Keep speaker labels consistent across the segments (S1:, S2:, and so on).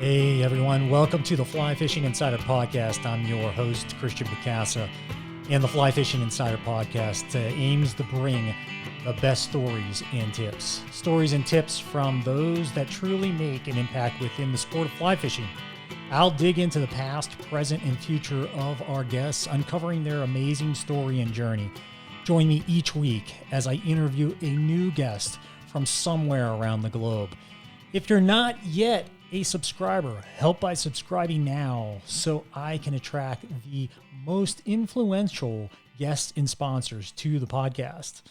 S1: Hey everyone, welcome to the Fly Fishing Insider Podcast. I'm your host, Christian Bacasa, and the Fly Fishing Insider Podcast aims to bring the best stories and tips. Stories and tips from those that truly make an impact within the sport of fly fishing. I'll dig into the past, present, and future of our guests, uncovering their amazing story and journey. Join me each week as I interview a new guest from somewhere around the globe. If you're not yet a subscriber, help by subscribing now so I can attract the most influential guests and sponsors to the podcast.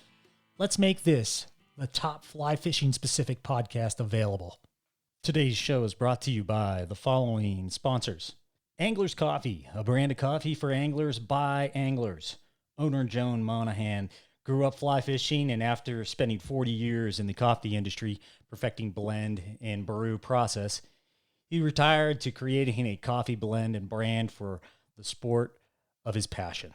S1: Let's make this the top fly fishing specific podcast available. Today's show is brought to you by the following sponsors. Angler's Coffee, a brand of coffee for anglers by anglers. Owner Joan Monahan grew up fly fishing, and after spending 40 years in the coffee industry, perfecting blend and brew process, he retired to creating a coffee blend and brand for the sport of his passion.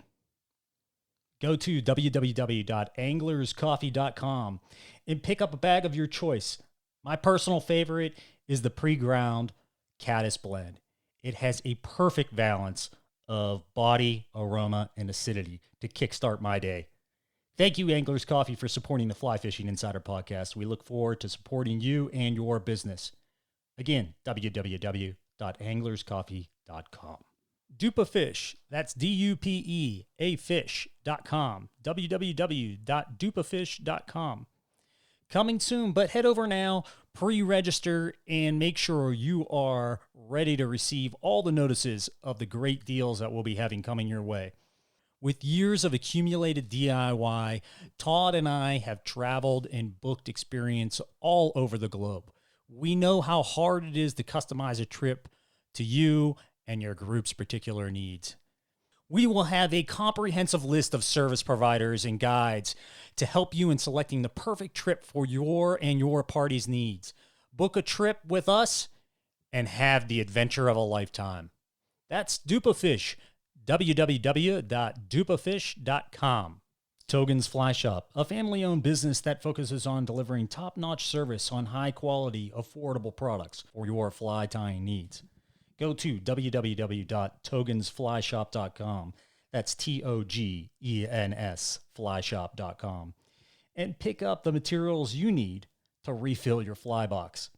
S1: Go to www.anglerscoffee.com and pick up a bag of your choice. My personal favorite is the pre-ground caddis blend. It has a perfect balance of body, aroma, and acidity to kickstart my day. Thank you, Anglers Coffee, for supporting the Fly Fishing Insider Podcast. We look forward to supporting you and your business. Again, www.anglerscoffee.com. Dupa Fish, that's D-U-P-E-A fish.com, www.dupafish.com. Coming soon, but head over now, pre-register, and make sure you are ready to receive all the notices of the great deals that we'll be having coming your way. With years of accumulated DIY, Todd and I have traveled and booked experience all over the globe. We know how hard it is to customize a trip to you and your group's particular needs. We will have a comprehensive list of service providers and guides to help you in selecting the perfect trip for your and your party's needs. Book a trip with us and have the adventure of a lifetime. That's Dupa Fish, www.dupafish.com. Togen's Fly Shop, a family-owned business that focuses on delivering top-notch service on high-quality, affordable products for your fly tying needs. Go to www.togensflyshop.com. That's T-O-G-E-N-S flyshop.com. And pick up the materials you need to refill your fly box.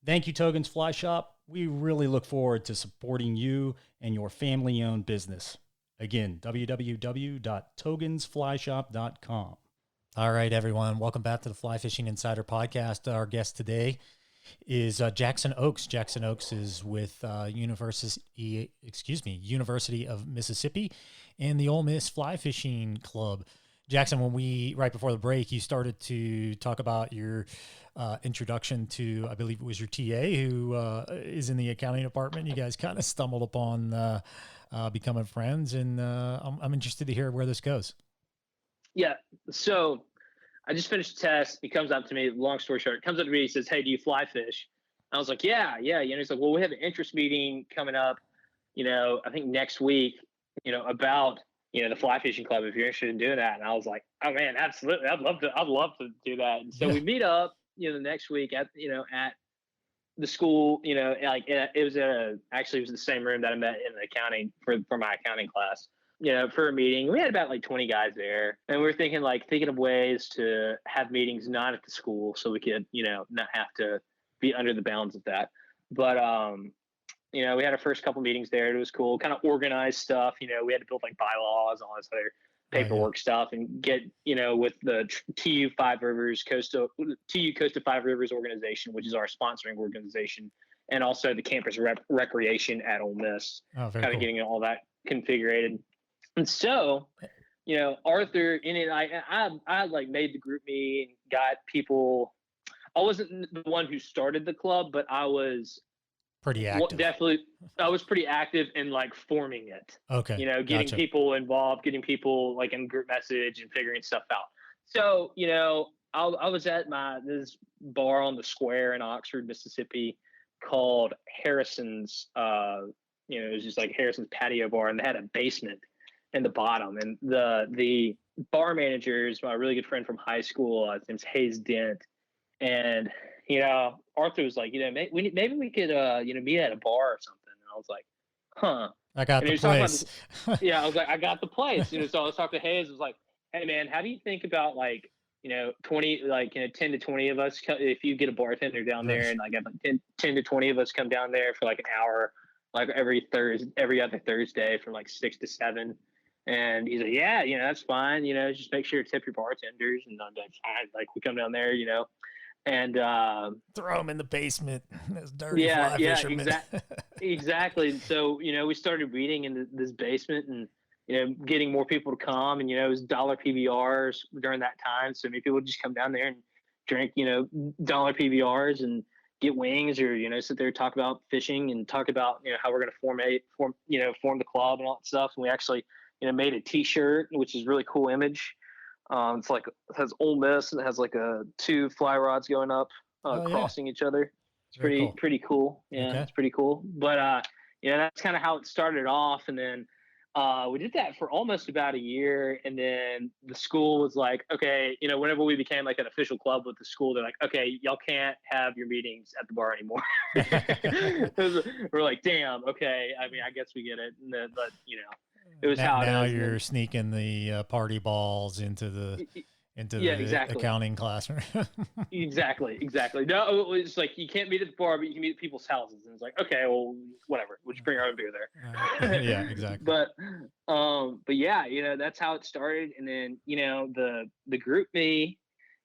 S1: Thank you, Togen's Fly Shop. We really look forward to supporting you and your family-owned business. Again, www.togensflyshop.com. All right, everyone. Welcome back to the Fly Fishing Insider Podcast. Our guest today is Jackson Oaks. Jackson Oaks is with University of Mississippi and the Ole Miss Fly Fishing Club. Jackson, right before the break, you started to talk about your introduction to, I believe it was your TA who is in the accounting department. You guys kind of stumbled upon becoming friends, and I'm interested to hear where this goes.
S2: Yeah. So I just finished the test. He comes up to me, long story short, comes up to me, he says, "Hey, do you fly fish?" I was like, yeah. He's like, "Well, we have an interest meeting coming up, I think next week, about, the fly fishing club, if you're interested in doing that." And I was like, "Oh man, absolutely. I'd love to do that." And so we meet up, the next week at the school, it was the same room that I met in the accounting for my accounting class, for a meeting. We had about like 20 guys there, and we were thinking of ways to have meetings not at the school so we could, not have to be under the bounds of that. But, we had our first couple meetings there. It was cool, kind of organized stuff. We had to build like bylaws and all this other paperwork stuff, and get, with the TU Five Rivers Coastal Five Rivers organization, which is our sponsoring organization, and also the campus recreation at Ole Miss, getting all that configured. And so, Arthur in it, I like made the group meet and got people. I wasn't the one who started the club, but I was
S1: pretty active.
S2: I was pretty active in like forming it.
S1: Okay.
S2: Getting people involved, getting people like in group message and figuring stuff out. So, I was at this bar on the square in Oxford, Mississippi, called Harrison's. It was just like Harrison's Patio Bar, and they had a basement in the bottom. And the bar manager is my really good friend from high school. His name's Hayes Dent. And Arthur was like, maybe we could, meet at a bar or something. And I was like, huh.
S1: I got
S2: And
S1: the
S2: he was talking about
S1: place.
S2: this. Yeah, I was like, I got the place. So I was talking to Hayes. I was like, hey man, how do you think about 20, 10 to 20 of us, if you get a bartender down there and have 10 to 20 of us come down there for like an hour, like every other Thursday from like 6 to 7. And he's like, yeah, that's fine. Just make sure to tip your bartenders. And I'm like, fine. Like we come down there, and
S1: throw them in the basement as dirty
S2: yeah,
S1: fly
S2: yeah,
S1: fishermen.
S2: exactly. So, we started meeting in this basement and, getting more people to come, and, it was dollar PBRs during that time. So many people would just come down there and drink, dollar PBRs and get wings, or, sit there and talk about fishing and talk about, how we're going to form the club and all that stuff. And we actually, made a t-shirt, which is a really cool image. It's like, it has Ole Miss and it has like two fly rods going up, crossing each other. It's pretty cool. Yeah,
S1: okay.
S2: It's pretty cool. But that's kind of how it started off. And then we did that for almost about a year. And then the school was like, okay, whenever we became like an official club with the school, they're like, okay, y'all can't have your meetings at the bar anymore. We're like, damn, okay. I mean, I guess we get it. But it was how it is.
S1: Now you're sneaking the party balls into the accounting classroom.
S2: Exactly. No, it was like you can't meet at the bar, but you can meet at people's houses. And it's like, okay, well, whatever. We'll just bring our own beer there.
S1: Yeah, exactly.
S2: But yeah, that's how it started. And then the group me,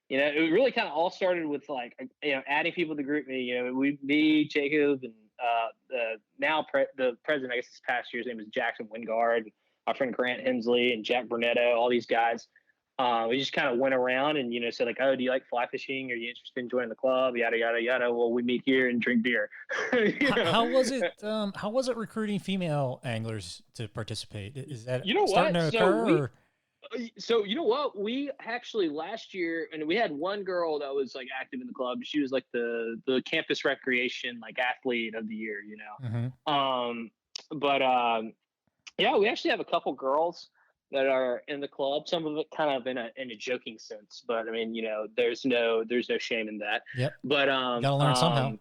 S2: it really kind of all started with like adding people to the group me. Me, Jacob, and the president, I guess this past year's name is Jackson Wingard, our friend Grant Hensley and Jack Brunetto, all these guys. We just kind of went around and, said like, oh, do you like fly fishing? Are you interested in joining the club? Yada, yada, yada. Well, we meet here and drink beer.
S1: How was it? How was it recruiting female anglers to participate? Is that starting to occur?
S2: So you know what? We actually last year, and we had one girl that was like active in the club. She was like the campus recreation like athlete of the year,
S1: Mm-hmm.
S2: Yeah, we actually have a couple girls that are in the club. Some of it kind of in a joking sense, but I mean, there's no shame in that.
S1: Yep.
S2: But
S1: gotta learn somehow.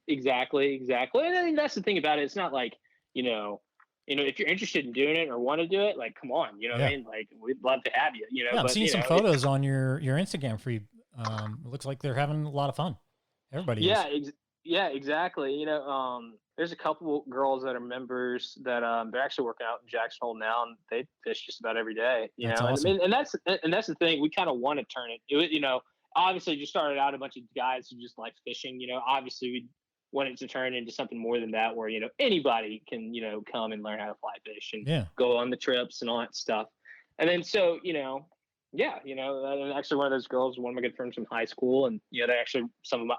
S2: Exactly. And I think that's the thing about it. It's not like, if you're interested in doing it or want to do it, like, come on, what I mean? Like, we'd love to have you,
S1: Yeah, I'm seeing some photos on your Instagram feed. It looks like they're having a lot of fun. Everybody is.
S2: Yeah, exactly. There's a couple girls that are members that they're actually working out in Jackson Hole now, and they fish just about every day.
S1: That's awesome.
S2: And that's the thing. We kind of want to turn it. Obviously, just started out a bunch of guys who just like fishing. Obviously we want it to turn into something more than that, where anybody can come and learn how to fly fish and go on the trips and all that stuff. And then so yeah, actually one of those girls, one of my good friends from high school, and they're actually some of my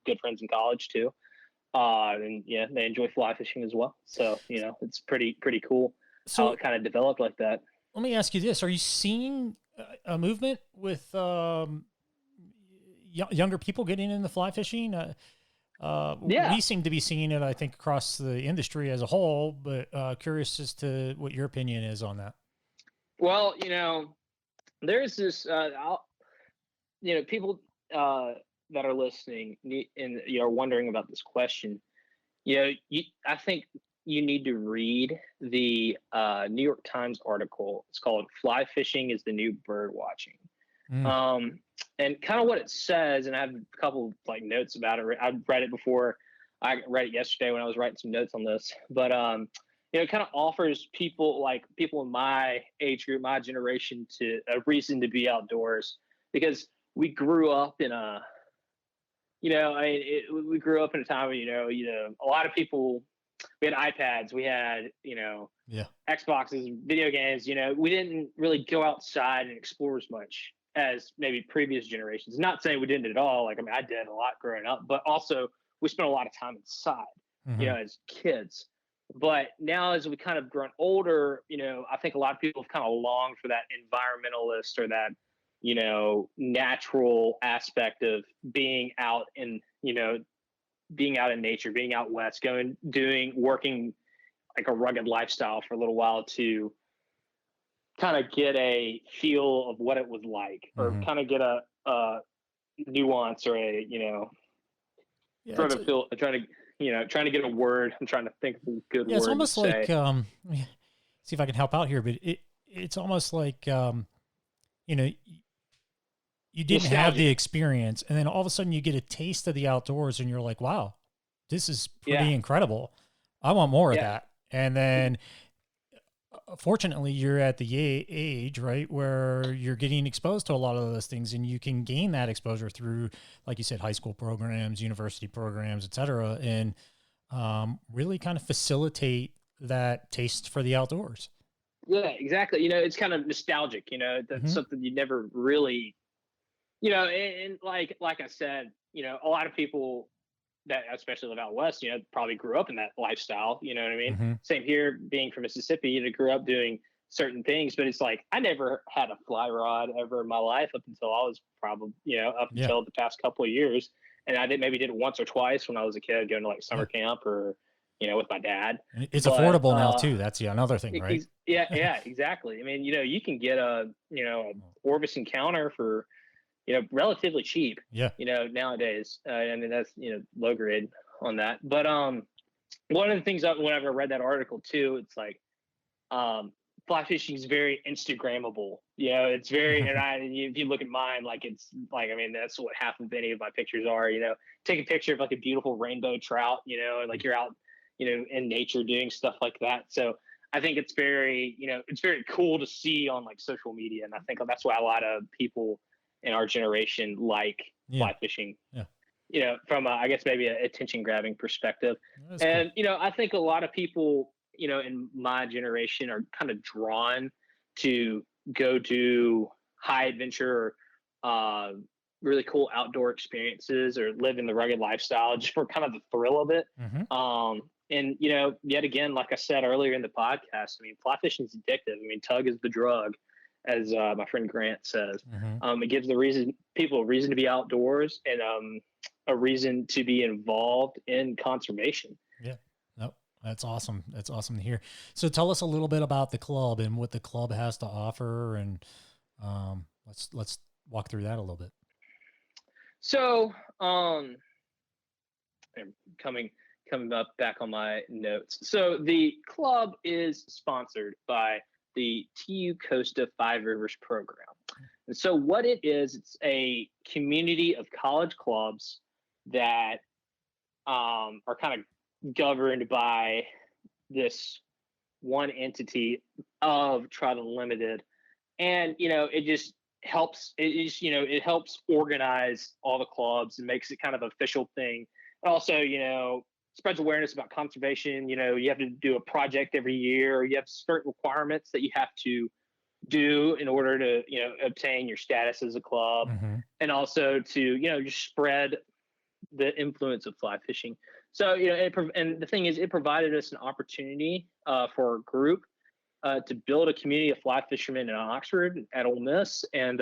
S2: good friends in college too. And yeah, they enjoy fly fishing as well. So it's pretty cool how it kind of developed like that.
S1: Let me ask you this: are you seeing a movement with younger people getting into fly fishing? We seem to be seeing it, I think, across the industry as a whole. But curious as to what your opinion is on that.
S2: Well, there's this, people that are listening and are wondering about this question. I think you need to read the New York Times article. It's called "Fly Fishing is the New Bird Watching." And kind of what it says, and I have a couple of like notes about it. I read it before. I read it yesterday when I was writing some notes on this. But it kind of offers people in my age group, my generation, to a reason to be outdoors, because we grew up in a we grew up in a time where a lot of people, we had iPads, we had Xboxes, video games. We didn't really go outside and explore as much as maybe previous generations. Not saying we didn't at all. Like, I mean, I did a lot growing up, but also we spent a lot of time inside, as kids. But now as we kind of grown older, I think a lot of people have kind of longed for that environmentalist or that, natural aspect of being out in nature, being out west, working like a rugged lifestyle for a little while to kind of get a feel of what it was like, or kind of get a nuance or
S1: Yeah,
S2: trying to get a word. I'm trying to think of a good
S1: yeah, it's
S2: word to
S1: almost like,
S2: say.
S1: see if I can help out here, but it's almost like, you know, you didn't have the
S2: Nostalgia.
S1: experience, and then all of a sudden you get a taste of the outdoors, and you're like, wow, this is
S2: Yeah.
S1: pretty incredible. I want more of
S2: Yeah.
S1: that. And then fortunately you're at the age, right, where you're getting exposed to a lot of those things, and you can gain that exposure through, like you said, high school programs, university programs, et cetera, and really kind of facilitate that taste for the outdoors.
S2: Yeah, exactly. It's kind of nostalgic, that's
S1: Hmm.
S2: something you never really, and like I said, a lot of people that especially live out west, probably grew up in that lifestyle. You know what I mean?
S1: Hmm.
S2: Same here, being from Mississippi, grew up doing certain things, but it's like I never had a fly rod ever in my life up until I was probably, up
S1: Yeah.
S2: until the past couple of years. And I did it once or twice when I was a kid, going to like
S1: Yeah.
S2: summer camp or, with my dad.
S1: And it's
S2: But
S1: affordable now too. That's another thing, right?
S2: yeah, yeah, exactly. I mean, you can get a Orvis Encounter for relatively cheap,
S1: Yeah.
S2: nowadays. I mean, that's, low grade on that. But one of the things that whenever I read that article too, it's like fly fishing is very Instagrammable. It's very, and if you look at mine, like it's like, I mean, that's what half of any of my pictures are. Take a picture of like a beautiful rainbow trout, and like you're out, in nature doing stuff like that. So I think it's very cool to see on like social media, and I think that's why a lot of people in our generation like
S1: Yeah.
S2: fly fishing.
S1: Yeah.
S2: From I guess maybe a attention grabbing perspective.
S1: That's cool.
S2: And I think a lot of people, in my generation are kind of drawn to go do high adventure, really cool outdoor experiences or live in the rugged lifestyle just for kind of the thrill of it.
S1: Hmm.
S2: And yet again, like I said earlier in the podcast, I mean, fly fishing is addictive. I mean, tug is the drug, as my friend Grant says.
S1: Hmm.
S2: It gives people a reason to be outdoors and a reason to be involved in conservation.
S1: Yeah. No, that's awesome. That's awesome to hear. So tell us a little bit about the club and what the club has to offer, and let's walk through that a little bit.
S2: So, I'm coming up back on my notes. So the club is sponsored by the TU Costa Five Rivers program. And so what it is, it's a community of college clubs that are kind of governed by this one entity of Trout Unlimited. And, it just helps, it helps organize all the clubs and makes it kind of an official thing. Also, spreads awareness about conservation. You have to do a project every year, or you have certain requirements that you have to do in order to obtain your status as a club,
S1: Hmm.
S2: and also to just spread the influence of fly fishing. So and the thing is, it provided us an opportunity for a group to build a community of fly fishermen in Oxford at Ole Miss, and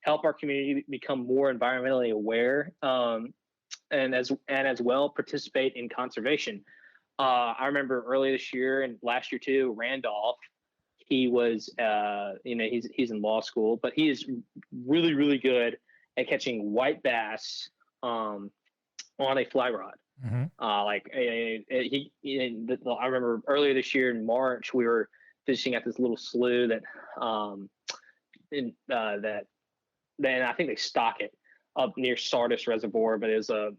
S2: help our community become more environmentally aware, and as well participate in conservation. I remember earlier this year and last year too, Randolph. He was, he's in law school, but he is really, really good at catching white bass on a fly rod.
S1: Hmm.
S2: I remember earlier this year in March, we were fishing at this little slough that, then I think they stock it up near Sardis Reservoir, but it was a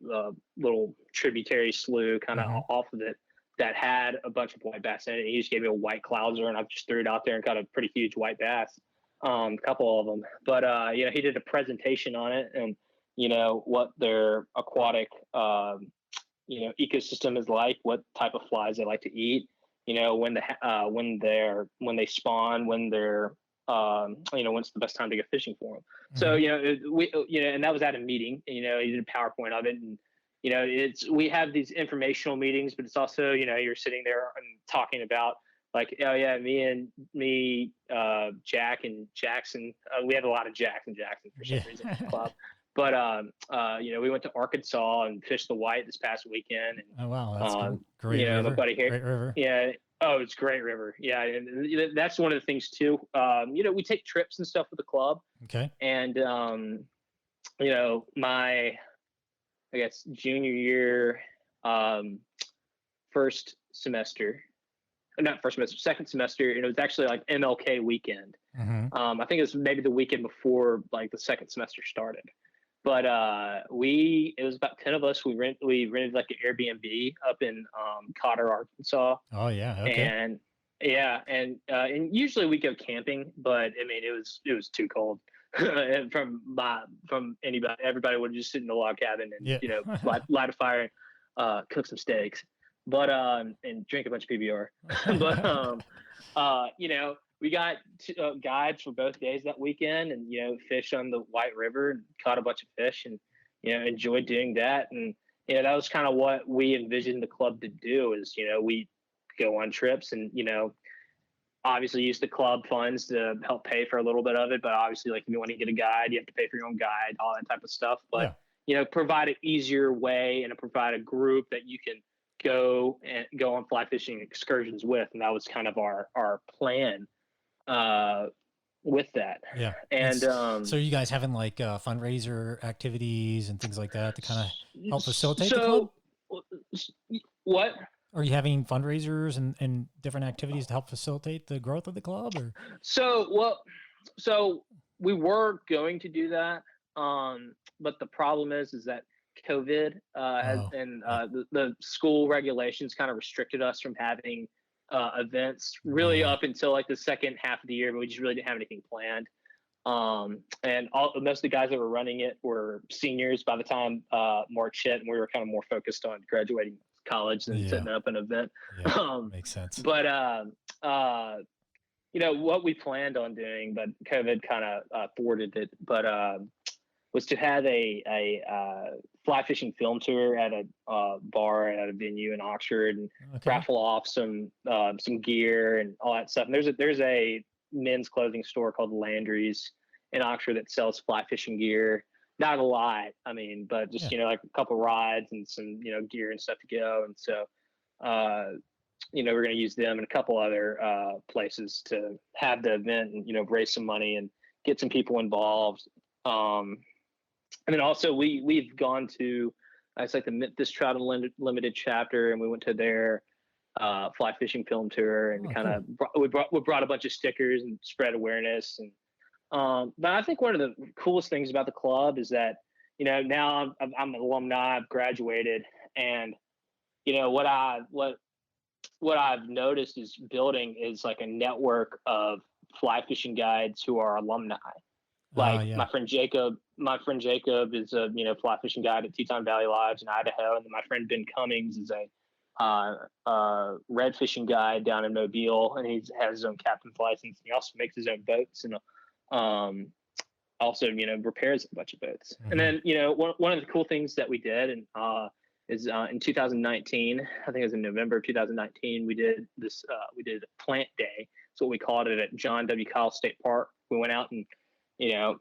S2: little tributary slough kind of
S1: Hmm.
S2: off of it that had a bunch of white bass in it. He just gave me a white clouser, and I just threw it out there and caught a pretty huge white bass, a couple of them. But he did a presentation on it, and what their aquatic ecosystem is like, what type of flies they like to eat, when they spawn, when they're when's the best time to go fishing for them. So
S1: Hmm.
S2: and that was at a meeting. He did a PowerPoint of it, and we have these informational meetings, but it's also you're sitting there and talking about like, oh yeah, me, Jack and Jackson. We have a lot of Jacks and Jackson for some
S1: Yeah.
S2: reason in the club. But we went to Arkansas and fished the White this past weekend. And
S1: Oh wow, that's cool. Great
S2: my
S1: river.
S2: buddy here,
S1: Great river.
S2: yeah. Oh, it's great river. Yeah, and that's one of the things too. We take trips and stuff with the club,
S1: Okay.
S2: and my I guess, junior year, first semester, not first semester, second semester, and it was actually like MLK weekend.
S1: Mm-hmm.
S2: I think it was maybe the weekend before like the second semester started. But it was about 10 of us. We rented like an Airbnb up in Cotter, Arkansas,
S1: Oh yeah. Okay.
S2: and yeah, and usually we go camping, but I mean it was too cold. And from everybody would just sit in the log cabin and
S1: Yeah.
S2: light a fire and cook some steaks, but and drink a bunch of PBR. But we got guides for both days that weekend, and fished on the White River and caught a bunch of fish, and enjoyed doing that. And that was kind of what we envisioned the club to do. Is we go on trips and obviously use the club funds to help pay for a little bit of it, but obviously like if you want to get a guide, you have to pay for your own guide, all that type of stuff. But provide an easier way and provide a group that you can go on fly fishing excursions with, and that was kind of our plan with that.
S1: Yeah.
S2: And
S1: so are you guys having like fundraiser activities and things like that to kind of help facilitate the club?
S2: What?
S1: Are you having fundraisers and different activities to help facilitate the growth of the club? Or
S2: So we were going to do that, but the problem is that COVID the school regulations kind of restricted us from having events really up until like the second half of the year, but we just really didn't have anything planned. And most of the guys that were running it were seniors by the time March hit, and we were kind of more focused on graduating college than setting up an event.
S1: Makes sense.
S2: But what we planned on doing, but COVID kind of thwarted it, but was to have a fly fishing film tour at a bar at a venue in Oxford, and raffle off some gear and all that stuff. And there's a men's clothing store called Landry's in Oxford that sells fly fishing gear. Not a lot, I mean, but just like a couple rides and some gear and stuff to go. And so we're going to use them and a couple other places to have the event and raise some money and get some people involved. And then also we've gone to it's like the Memphis Trout Unlimited chapter, and we went to their fly fishing film tour, and we brought a bunch of stickers and spread awareness. And but I think one of the coolest things about the club is that now I'm an alumni, I've graduated, and what I've noticed is building is like a network of fly fishing guides who are alumni. Like my friend Jacob is a fly fishing guide at Teton Valley Lodge in Idaho, and then my friend Ben Cummings is a red fishing guide down in Mobile, and he has his own captain's license. He also makes his own boats, and also repairs a bunch of boats. Mm-hmm. And then one of the cool things that we did is in 2019, I think it was in November of 2019, we did a plant day. That's what we called it at John W. Kyle State Park. We went out and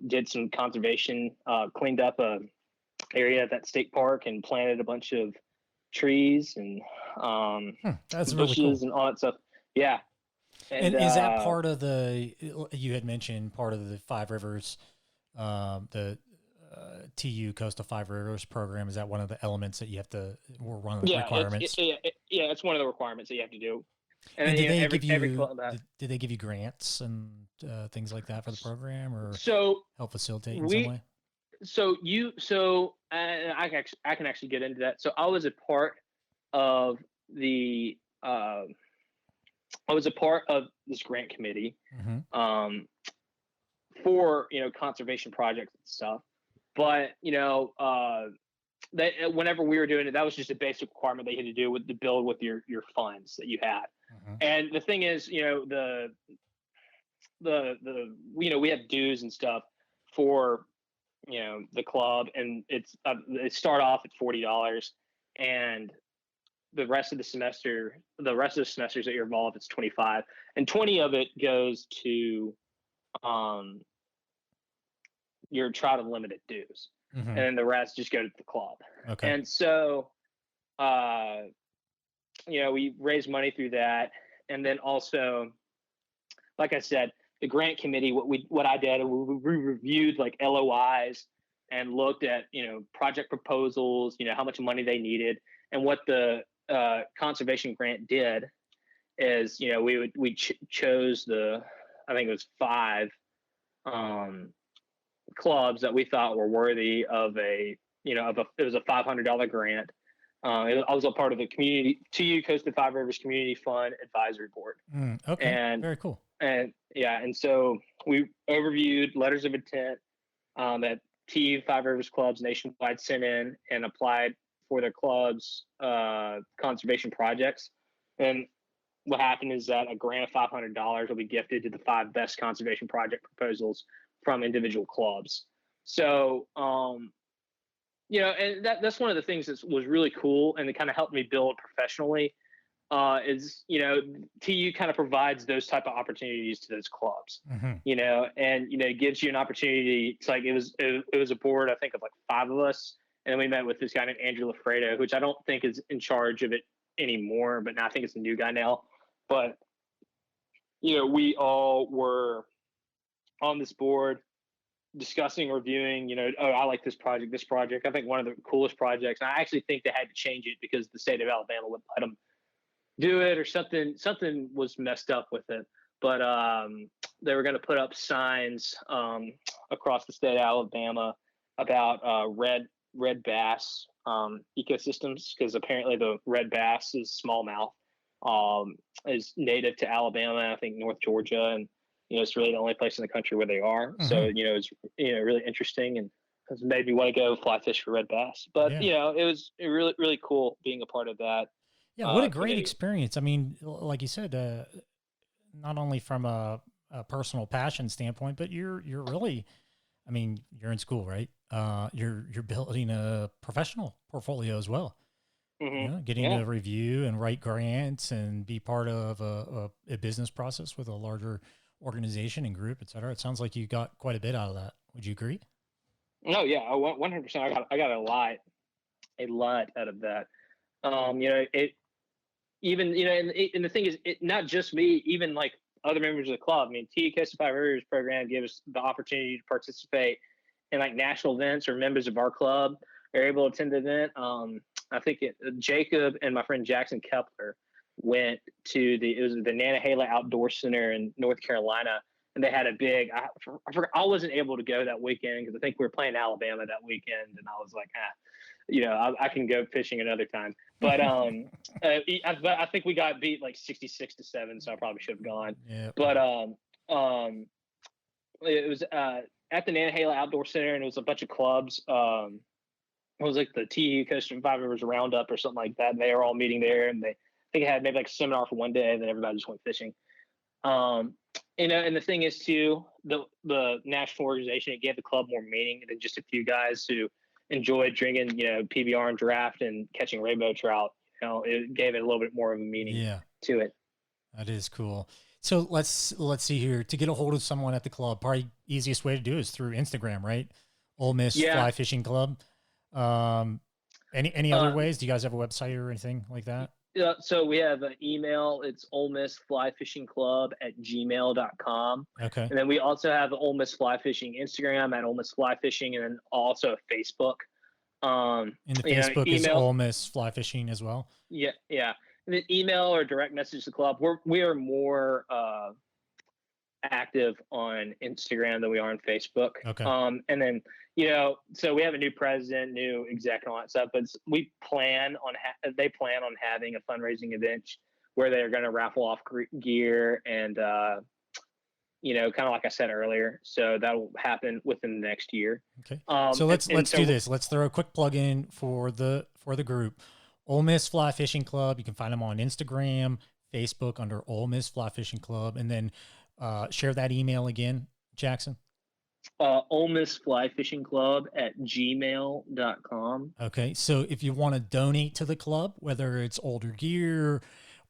S2: did some conservation, cleaned up a area at that state park and planted a bunch of trees and
S1: that's
S2: bushes
S1: really cool.
S2: and all that stuff. Yeah.
S1: And is that part of you had mentioned part of the Five Rivers, the TU Coastal Five Rivers program? Is that one of the elements that you have to, or one of the requirements?
S2: It's one of the requirements that you have to do.
S1: And did they give you grants and things like that for the program, or help facilitate in some way?
S2: I can actually get into that. So I was a part of this grant committee, mm-hmm. For conservation projects and stuff. But whenever we were doing it, that was just a basic requirement that you had to do with the build with your funds that you had. Mm-hmm. And the thing is, we have dues and stuff for the club, and they start off at $40, and the rest of the semesters that you're involved, it's $25, and 20 of it goes to your Trout Unlimited dues, mm-hmm. and then the rest just go to the club. Okay. And so we raise money through that, and then also, like I said, the grant committee, what I did, we reviewed like LOIs and looked at, project proposals, how much money they needed. And what the conservation grant did is, we chose I think it was 5 clubs that we thought were worthy of it was a $500 grant. I was a part of the TU Coastal Five Rivers Community Fund Advisory Board.
S1: Okay,
S2: and
S1: very cool.
S2: And so we overviewed letters of intent that TU Five Rivers clubs nationwide sent in and applied for their clubs conservation projects. And what happened is that a grant of $500 will be gifted to the 5 best conservation project proposals from individual clubs. So, and that's one of the things that was really cool and it kind of helped me build professionally. Is TU kind of provides those type of opportunities to those clubs, and it gives you an opportunity. It's like it was a board, I think, of like 5 of us, and then we met with this guy named Andrew Lafredo, which I don't think is in charge of it anymore, but now I think it's a new guy now. But we all were on this board discussing, reviewing, I like this project. I think one of the coolest projects. And I actually think they had to change it because the state of Alabama wouldn't let them do it, or something was messed up with it. But they were going to put up signs across the state of Alabama about red bass ecosystems, because apparently the red bass is smallmouth, is native to Alabama, I think North Georgia, and it's really the only place in the country where they are. So it's really interesting, and it's made me want to go fly fish for red bass. But it was really, really cool being a part of that.
S1: Yeah, what a great experience. I mean, like you said, not only from a personal passion standpoint, but you're really, I mean, you're in school, right? You're building a professional portfolio as well. Getting to review and write grants and be part of a business process with a larger organization and group, et cetera. It sounds like you got quite a bit out of that. Would you agree?
S2: No, yeah, 100%. I got a lot out of that. It even, and the thing is, not just me, even like other members of the club. I mean, TU Coastal Five Rivers program gave us the opportunity to participate in like national events, or members of our club are able to attend the event. I think Jacob and my friend Jackson Kepler went to it was the Nantahala Outdoor Center in North Carolina, and they had a big, I forgot, I wasn't able to go that weekend because I think we were playing Alabama that weekend, and I was like, I can go fishing another time. But I think we got beat like 66-7, so I probably should have gone.
S1: Yeah.
S2: But it was at the Nantahala Outdoor Center, and it was a bunch of clubs. It was like the TU Coastal Five Rivers Roundup or something like that. And they were all meeting there, and I think it had maybe like a seminar for one day, and then everybody just went fishing. And the thing is too, the national organization, it gave the club more meaning than just a few guys who enjoyed drinking, PBR and draft and catching rainbow trout. It gave it a little bit more of a meaning to it.
S1: That is cool. So let's see here. To get a hold of someone at the club, probably easiest way to do it is through Instagram, right? Ole Miss Fly Fishing Club. Any other ways? Do you guys have a website or anything like that?
S2: Yeah, so we have an email. It's Ole Miss Fly Fishing Club @gmail.com.
S1: Okay.
S2: And then we also have the Ole Miss Fly Fishing Instagram @Ole Miss Fly Fishing, and then also Facebook.
S1: And the Facebook is Ole Miss Fly Fishing as well.
S2: Yeah. And then email or direct message the club. We are more active on Instagram than we are on Facebook.
S1: Okay.
S2: And then so we have a new president, new exec, and all that stuff. But they plan on having a fundraising event where they're going to raffle off gear and kind of like I said earlier. So that will happen within the next year.
S1: Okay. So let's do this. Let's throw a quick plug in for the group. Ole Miss Fly Fishing Club. You can find them on Instagram, Facebook under Ole Miss Fly Fishing Club, and then share that email again, Jackson.
S2: Ole Miss Fly Fishing Club @gmail.com.
S1: Okay. So if you want to donate to the club, whether it's older gear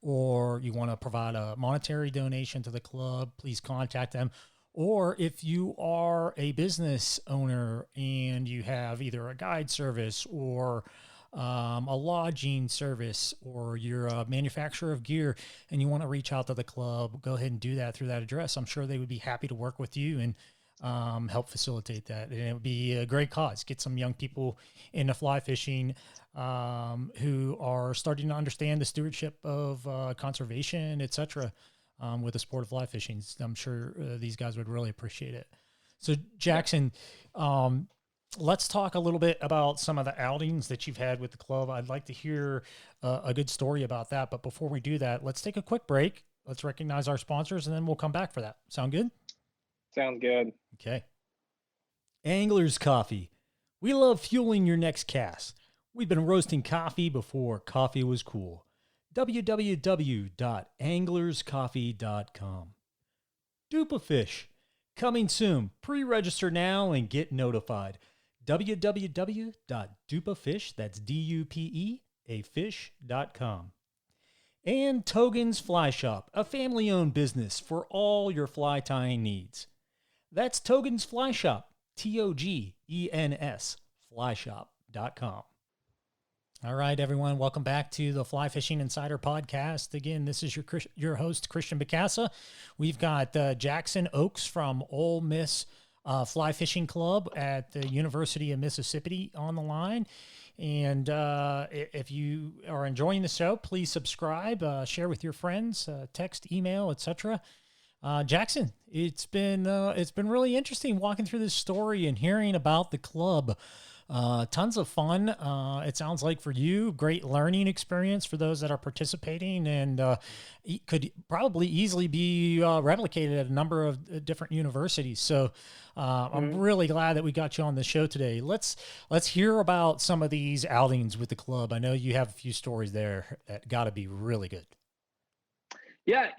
S1: or you want to provide a monetary donation to the club, please contact them. Or if you are a business owner and you have either a guide service or a lodging service, or you're a manufacturer of gear and you want to reach out to the club, go ahead and do that through that address. I'm sure they would be happy to work with you and help facilitate that. And it would be a great cause. Get some young people into fly fishing who are starting to understand the stewardship of conservation, etc. With the sport of fly fishing. I'm sure these guys would really appreciate it. So Jackson, let's talk a little bit about some of the outings that you've had with the club. I'd like to hear a good story about that. But before we do that, let's take a quick break. Let's recognize our sponsors, and then we'll come back for that. Sound good?
S2: Sounds good.
S1: Okay. Angler's Coffee. We love fueling your next cast. We've been roasting coffee before coffee was cool. www.anglerscoffee.com. Dupafish. Coming soon. Pre-register now and get notified. www.dupafish, that's D-U-P-E, fish.com. And Togen's Fly Shop, a family-owned business for all your fly tying needs. That's Togen's Fly Shop, T-O-G-E-N-S, flyshop.com. All right, everyone, welcome back to the Fly Fishing Insider Podcast. Again, this is your host, Christian Bacasa. We've got Jackson Oaks from Ole Miss Fly Fishing Club at the University of Mississippi on the line. And if you are enjoying the show, please subscribe, share with your friends, text, email, etc. Jackson, it's been really interesting walking through this story and hearing about the club. Tons of fun. It sounds like for you, great learning experience for those that are participating, and could probably easily be replicated at a number of different universities. So I'm really glad that we got you on the show today. Let's hear about some of these outings with the club. I know you have a few stories there that got to be really good.
S2: Yeah,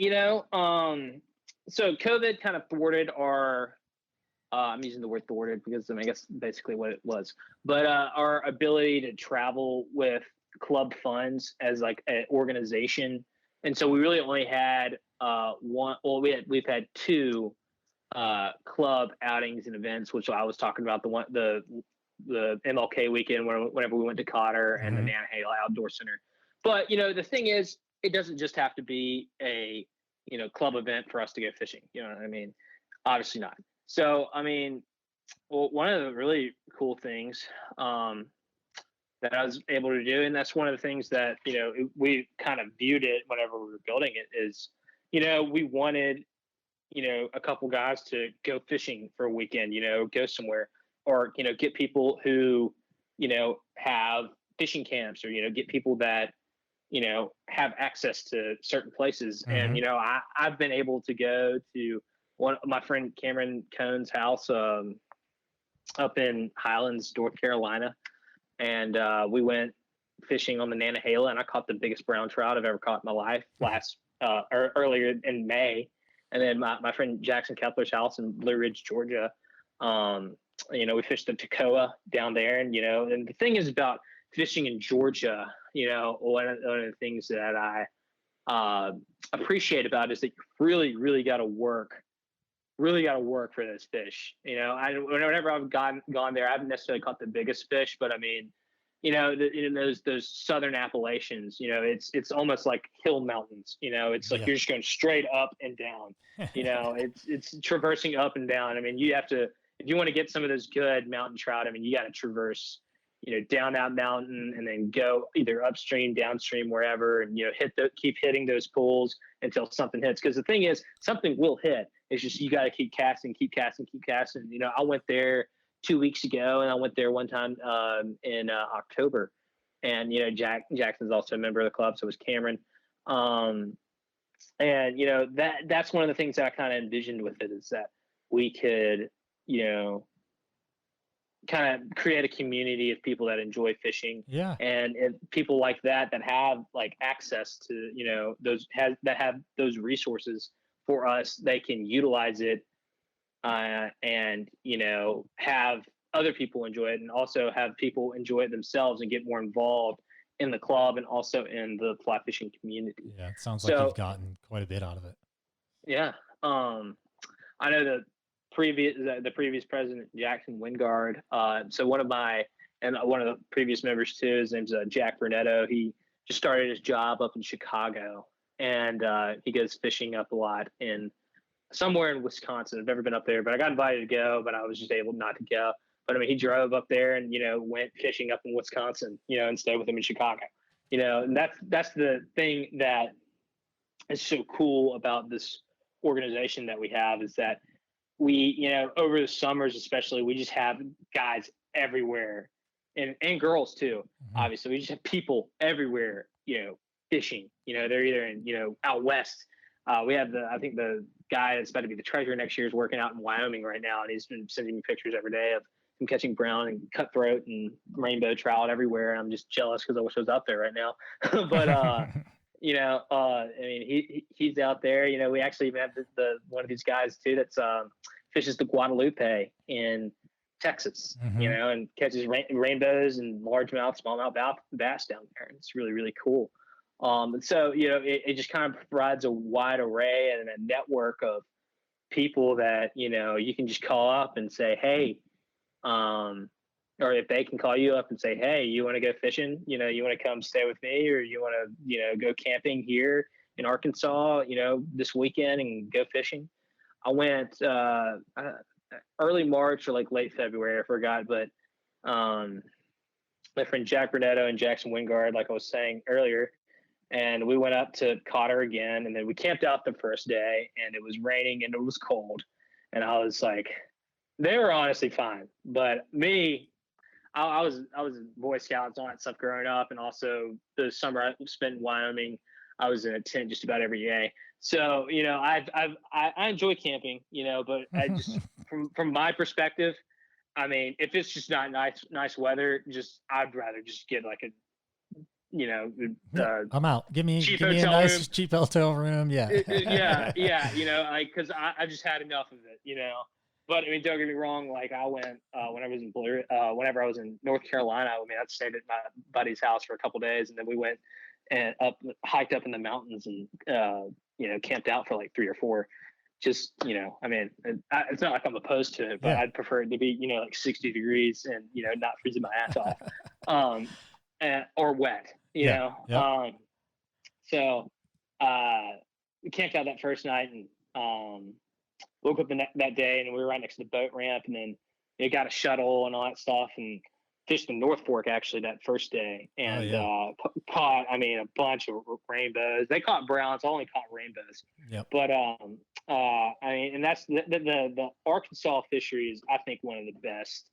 S2: so COVID kind of thwarted our. I'm using the word thwarted because I guess basically what it was, but our ability to travel with club funds as like an organization, and so we really only had one. Well, we've had two club outings and events, which I was talking about the MLK weekend whenever we went to Cotter and the Nantahala Outdoor Center. But the thing is, it doesn't just have to be a club event for us to go fishing. You know what I mean? Obviously not. So, one of the really cool things that I was able to do, and that's one of the things that, we kind of viewed it whenever we were building it is, we wanted, a couple guys to go fishing for a weekend, go somewhere, or, get people who, have fishing camps, or, get people that, have access to certain places. And, I've been able to go to my friend Cameron Cohn's house up in Highlands, North Carolina, and we went fishing on the Nantahala, and I caught the biggest brown trout I've ever caught in my life earlier in May. And then my friend Jackson Kepler's house in Blue Ridge, Georgia, we fished the Toccoa down there, and and the thing is about fishing in Georgia, one of the things that I appreciate about it is that you really got to work for those fish. Whenever I've gone there, I haven't necessarily caught the biggest fish, but I mean, those southern Appalachians, it's almost like hill mountains. It's like you're just going straight up and down. It's traversing up and down. I mean, you have to, if you want to get some of those good mountain trout, I mean, you got to traverse, down that mountain and then go either upstream, downstream, wherever, and keep hitting those pools until something hits. Because the thing is, something will hit. It's just you got to keep casting. I went there 2 weeks ago, and I went there one time in October. And Jackson's also a member of the club, so was Cameron. And that's one of the things that I kind of envisioned with it, is that we could kind of create a community of people that enjoy fishing, and people like that have like access to that have those resources for us. They can utilize it and have other people enjoy it, and also have people enjoy it themselves and get more involved in the club and also in the fly fishing community.
S1: Yeah, it sounds like you've gotten quite a bit out of it.
S2: Yeah. I know the previous president, Jackson Wingard. So one of the previous members too, his name's Jack Burnetto. He just started his job up in Chicago, and he goes fishing up a lot in somewhere in Wisconsin. I've never been up there, but I got invited to go, but I was just able not to go. But I mean, he drove up there and, went fishing up in Wisconsin, and stayed with him in Chicago, and that's the thing that is so cool about this organization that we have, is that we, over the summers, especially, we just have guys everywhere, and girls too.
S1: Mm-hmm.
S2: Obviously, we just have people everywhere, fishing, they're either in, out West. We have I think the guy that's about to be the treasurer next year is working out in Wyoming right now, and he's been sending me pictures every day of him catching brown and cutthroat and rainbow trout everywhere. And I'm just jealous because I wish I was out there right now. But I mean, he's out there. We actually even have the one of these guys too that's fishes the Guadalupe in Texas,
S1: Mm-hmm.
S2: And catches rainbows and largemouth, smallmouth bass down there. It's really, really cool. And so, it just kind of provides a wide array and a network of people that, you can just call up and say, hey, or if they can call you up and say, hey, you want to go fishing, you want to come stay with me, or you want to, go camping here in Arkansas, this weekend and go fishing. I went early March or like late February, I forgot, but my friend Jack Brunetto and Jackson Wingard, like I was saying earlier, and we went up to Cotter again, and then we camped out the first day, and it was raining and it was cold, and I was like, they were honestly fine, but me, I was in Boy Scouts, all that stuff growing up, and also the summer I spent in Wyoming, I was in a tent just about every day. So I enjoy camping, but I just from my perspective, I mean, if it's just not nice weather, I'd rather just get like a
S1: I'm out. Give me a nice cheap hotel room. Yeah.
S2: Because I just had enough of it, But I mean, don't get me wrong. Like I went whenever I was in North Carolina. I mean, I stayed at my buddy's house for a couple of days, and then we went and hiked up in the mountains and camped out for like 3 or 4. Just I mean, it's not like I'm opposed to it, but I'd prefer it to be like 60 degrees and not freezing my ass off, or wet. So we camped out that first night and woke up that day, and we were right next to the boat ramp, and then got a shuttle and all that stuff, and fished the North Fork actually that first day, and caught a bunch of rainbows. They caught browns, I only caught rainbows.
S1: Yep.
S2: But I mean, and that's the Arkansas fishery is, I think, one of the best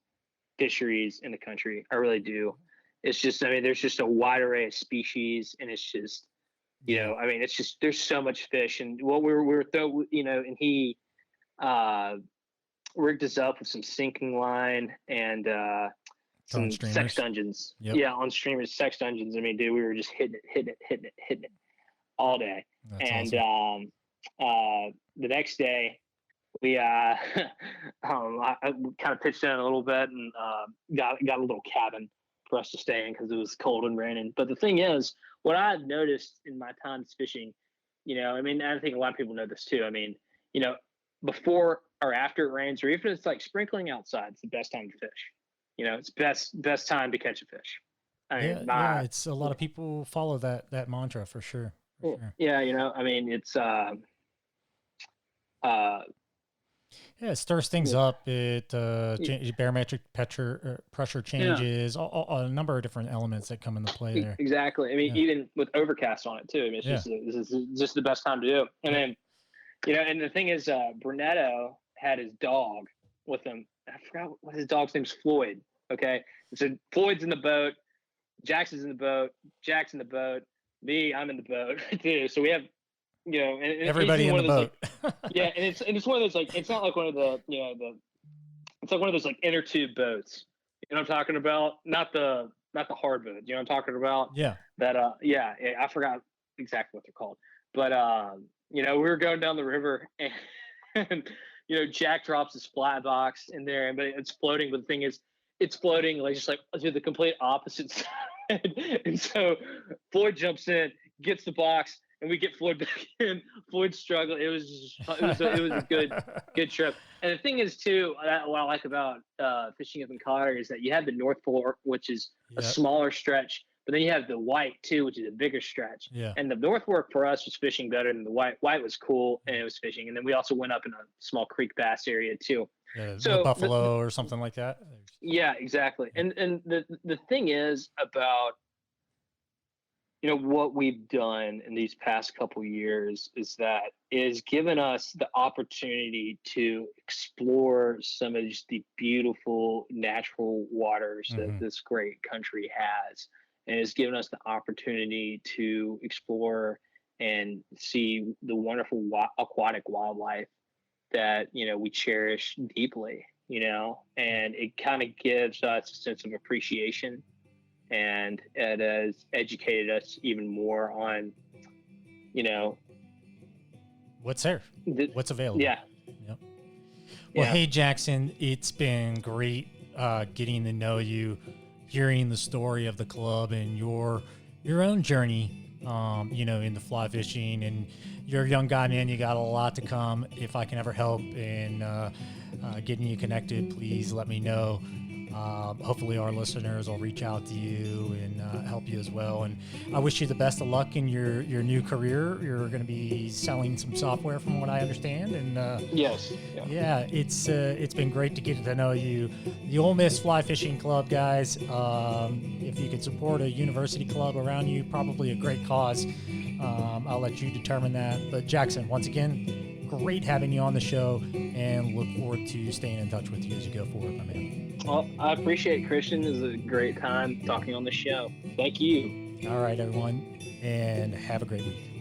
S2: fisheries in the country. I really do. It's just, I mean, there's just a wide array of species, and it's just, I mean, it's just, there's so much fish. And what we were and he rigged us up with some sinking line and some sex dungeons.
S1: Yep.
S2: Yeah, on streamers, sex dungeons. I mean, dude, we were just hitting it all day.
S1: That's
S2: and
S1: awesome.
S2: The next day, we I kind of pitched in a little bit and got a little cabin for us to stay in because it was cold and raining. But the thing is, what I've noticed in my times fishing, I mean, I think a lot of people know this too. I mean, before or after it rains, or even if it's like sprinkling outside, it's the best time to fish. It's best time to catch a fish. I mean,
S1: it's a lot of people follow that mantra for sure.
S2: Yeah, I mean, it's
S1: it stirs things up. It barometric pressure changes. A number of different elements that come into play there.
S2: Exactly. I mean, even with overcast on it too. I mean, it's just the best time to do it. And then, and the thing is, Brunetto had his dog with him. I forgot what his dog's name is. Floyd. Okay, so Floyd's in the boat. Jackson's in the boat. Jack's in the boat. Me, I'm in the boat too. So we have. And
S1: everybody in the boat.
S2: Yeah, and it's one of those, like, it's not like one of the it's like one of those like inner tube boats. You know what I'm talking about? Not the hard boat. You know what I'm talking about?
S1: Yeah.
S2: That I forgot exactly what they're called. But we were going down the river and Jack drops his flat box in there, but it's floating. But the thing is, it's floating like just like to the complete opposite side. And so Floyd jumps in, gets the box. And we get Floyd back in. Floyd's struggling. It was a good trip. And the thing is too, what I like about fishing up in Cotter is that you have the North Fork, which is a smaller stretch, But then you have the white too, which is a bigger stretch.
S1: Yeah.
S2: And the North Fork for us was fishing better than the white. White was cool and it was fishing. And then we also went up in a small creek bass area too.
S1: Yeah,
S2: So
S1: buffalo or something like that.
S2: Yeah, exactly. And the thing is about, you know, what we've done in these past couple years is that it has given us the opportunity to explore some of just the beautiful natural waters that this great country has. And it's given us the opportunity to explore and see the wonderful aquatic wildlife that, you know, we cherish deeply, you know, and it kind of gives us a sense of appreciation, and it has educated us even more on, you know,
S1: what's there, what's available.
S2: Yeah.
S1: Yep. Well,
S2: yeah.
S1: Hey, Jackson, it's been great getting to know you, hearing the story of the club and your own journey, you know, into fly fishing. And you're a young guy, man. You got a lot to come. If I can ever help in getting you connected, please let me know. Hopefully our listeners will reach out to you and help you as well. And I wish you the best of luck in your new career. You're going to be selling some software from what I understand. And
S2: Yes.
S1: Yeah, it's been great to get to know you. The Ole Miss Fly Fishing Club, guys, if you could support a university club around you, probably a great cause. I'll let you determine that. But Jackson, once again, great having you on the show, and look forward to staying in touch with you as you go forward, my man.
S2: Well, I appreciate it, Christian. It was a great time talking on the show. Thank you.
S1: All right, everyone, and have a great week.